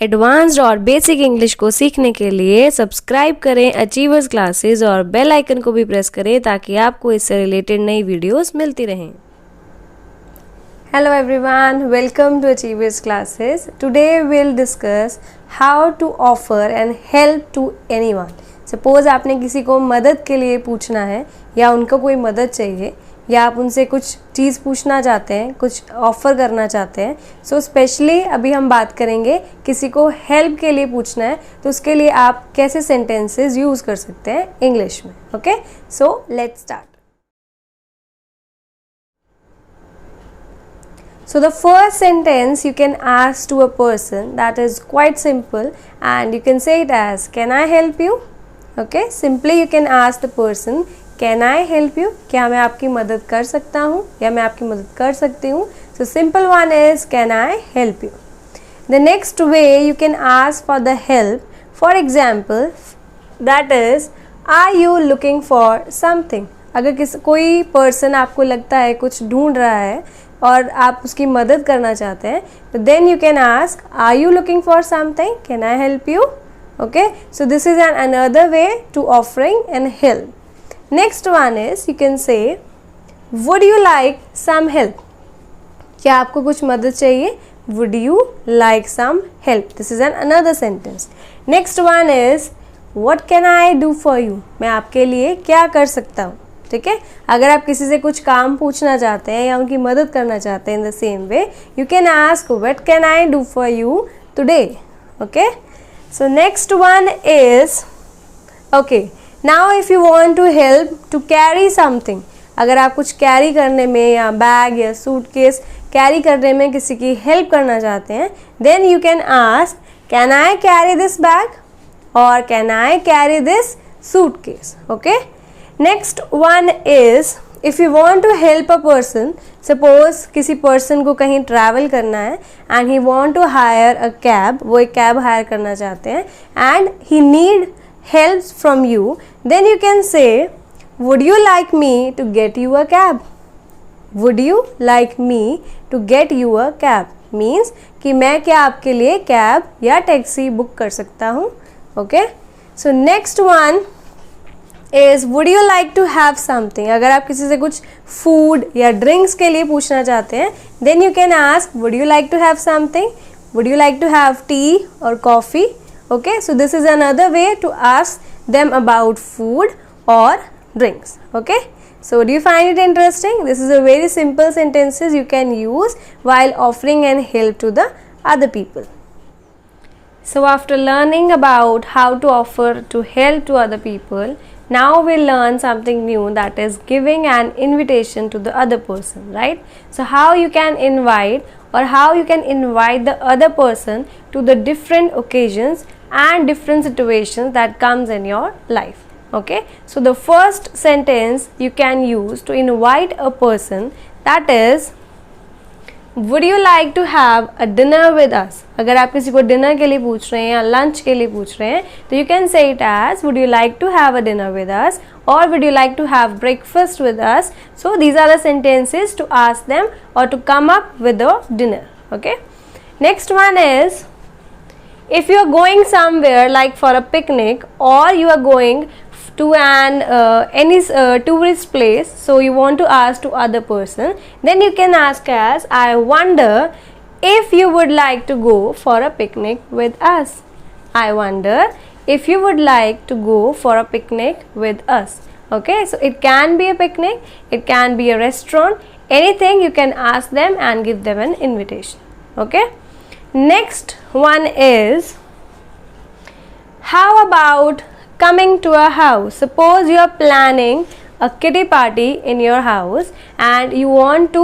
Advanced और basic English को सीखने के लिए सब्सक्राइब करें अचीवर्स क्लासेस और बेल आइकन को भी प्रेस करें ताकि आपको इससे रिलेटेड नई वीडियोस मिलती रहें। Hello everyone, welcome to Achievers Classes. Today we'll discuss how to offer and help to anyone. Suppose आपने किसी को मदद के लिए पूछना है या उनको कोई मदद चाहिए या आप उनसे कुछ चीज़ पूछना चाहते हैं, कुछ ऑफ़र करना चाहते हैं। सो स्पेशली अभी हम बात करेंगे किसी को हेल्प के लिए पूछना है तो उसके लिए आप कैसे सेंटेंसेस यूज़ कर सकते हैं इंग्लिश में। Okay, so let's start. So the first sentence you can ask to a person, that is quite simple, and you can say it as can I help you? Okay, simply you can ask the person can I help you? क्या मैं आपकी मदद कर सकता हूँ या मैं आपकी मदद कर सकती हूँ? So simple one is can I help you? The next way you can ask for the help, for example, that is are you looking for something? अगर कोई पर्सन आपको लगता है कुछ ढूंढ रहा है और आप उसकी मदद करना चाहते हैं तो then you can ask are you looking for something, can I help you? Okay, so this is an another way to offering an help. Next one is you can say would you like some help? क्या आपको कुछ मदद चाहिए? Would you like some help? This is an another sentence. Next one is what can I do for you? मैं आपके लिए क्या कर सकता हूँ? ठीक है, अगर आप किसी से कुछ काम पूछना चाहते हैं या उनकी मदद करना चाहते हैं in the same way you can ask what can I do for you today? Okay, so next one is okay now if you want to help to carry something, अगर आप कुछ कैरी करने में या बैग या suitcase carry करने में किसी की हेल्प करना चाहते हैं then you can ask can I carry this bag और can I carry this suitcase? Okay, next one is if you want to help a person, suppose किसी पर्सन को कहीं ट्रैवल करना है and he want to hire a cab, वो एक cab hire करना चाहते हैं and he need help from you then you can say would you like me to get you a cab? Would you like me to get you a cab means कि मैं क्या आपके लिए cab या taxi book कर सकता हूँ? Okay, so next one is would you like to have something, अगर आप किसी से कुछ फूड या ड्रिंक्स के लिए पूछना चाहते हैं then you can ask would you like to have something, would you like to have tea और coffee? Okay, so this is another way to ask them about food और drinks. Okay, so do you find it interesting? This is a very simple sentences you can use while offering and help to the other people. So after learning about how to offer to help to other people, now we'll learn something new, that is giving an invitation to the other person, right? So how you can invite or how you can invite the other person to the different occasions and different situations that comes in your life. Okay, so the first sentence you can use to invite a person, that is would you like to have a dinner with us? अगर आप किसी को dinner के लिए पूछ रहे हैं या लंच के लिए पूछ रहे हैं तो you can say it as would you like to have a dinner with us or would you like to have breakfast with us? So these are the sentences to ask them or to come up with a dinner. Okay, next one is if you are going somewhere like for a picnic or you are going to an any tourist place, so you want to ask to other person, then you can ask as I wonder if you would like to go for a picnic with us. I wonder if you would like to go for a picnic with us. Okay, so it can be a picnic, it can be a restaurant, anything you can ask them and give them an invitation. Okay, next one is how about coming to a house? Suppose you are planning a kitty party in your house and you want to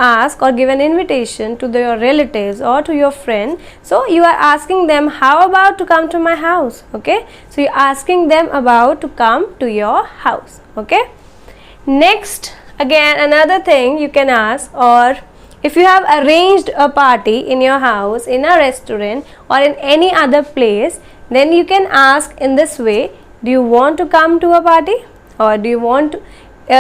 ask or give an invitation to your relatives or to your friend, so you are asking them how about to come to my house? Okay, so you're asking them about to come to your house. Okay, next again another thing you can ask, or if you have arranged a party in your house, in a restaurant or in any other place, then you can ask in this way, do you want to come to a party? Or do you want to,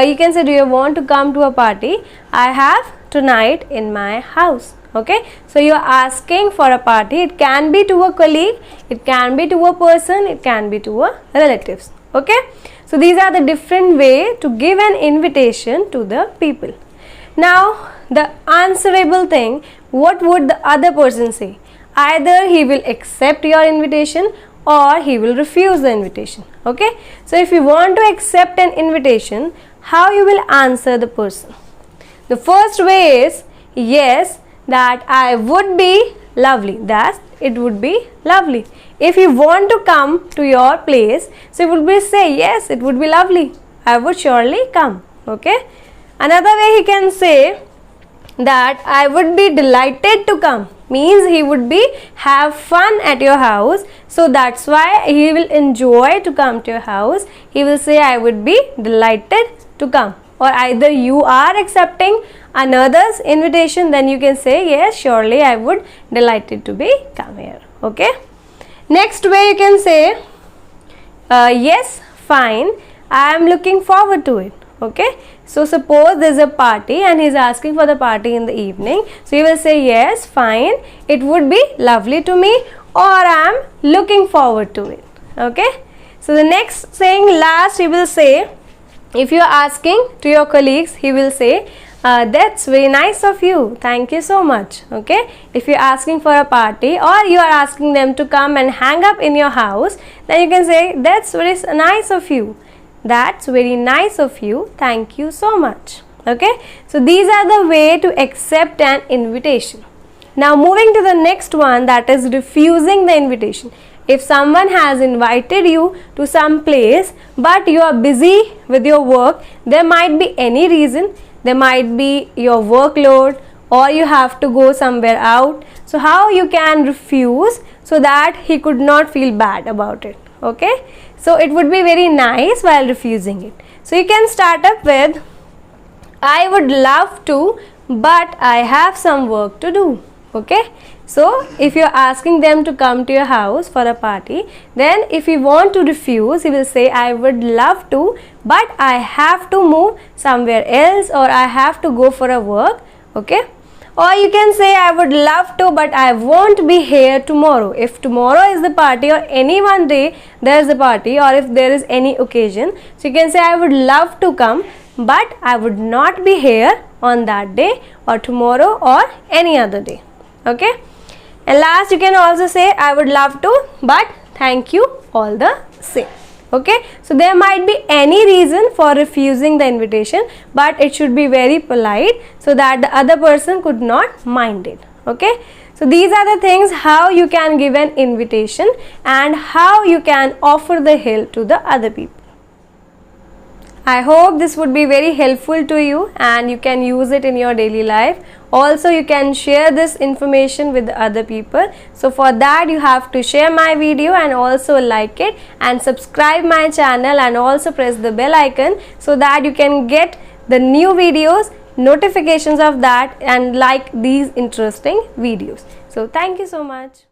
you can say do you want to come to a party I have tonight in my house? Okay, so you are asking for a party. It can be to a colleague, it can be to a person, it can be to a relatives. Okay, so these are the different way to give an invitation to the people. Now the answerable thing, what would the other person say? Either he will accept your invitation or he will refuse the invitation. Okay, so if you want to accept an invitation, how you will answer the person? The first way is yes, that I would be lovely, that it would be lovely. If you want to come to your place, so you would be say yes, it would be lovely, I would surely come. Okay, another way he can say that I would be delighted to come, means he would be have fun at your house, so that's why he will enjoy to come to your house. He will say I would be delighted to come. Or either you are accepting another's invitation, then you can say yes, surely I would delighted to be come here. Okay, next way you can say yes, fine, I am looking forward to it. Okay, so suppose there is a party and he is asking for the party in the evening, so you will say yes, fine, it would be lovely to me, or I am looking forward to it. Okay, so the next saying last, he will say, if you are asking to your colleagues, he will say that's very nice of you, thank you so much. Okay, if you are asking for a party or you are asking them to come and hang up in your house, then you can say that's very nice of you, that's very nice of you, thank you so much. Okay, so these are the way to accept an invitation. Now moving to the next one, that is refusing the invitation. If someone has invited you to some place but you are busy with your work, there might be any reason, there might be your workload or you have to go somewhere out, so how you can refuse so that he could not feel bad about it. Okay, so it would be very nice while refusing it. So you can start up with I would love to, but I have some work to do. Okay, so if you are asking them to come to your house for a party, then if you want to refuse, you will say I would love to, but I have to move somewhere else, or I have to go for a work. Okay, or you can say I would love to, but I won't be here tomorrow. If tomorrow is the party or any one day there is a party, or if there is any occasion, so you can say I would love to come, but I would not be here on that day or tomorrow or any other day. Okay, and last you can also say I would love to, but thank you all the same. Okay, so there might be any reason for refusing the invitation, but it should be very polite so that the other person could not mind it. Okay, so these are the things how you can give an invitation and how you can offer the help to the other people. I hope this would be very helpful to you and you can use it in your daily life. Also, you can share this information with other people. So for that you have to share my video and also like it and subscribe my channel and also press the bell icon so that you can get the new videos, notifications of that, and like these interesting videos. So thank you so much.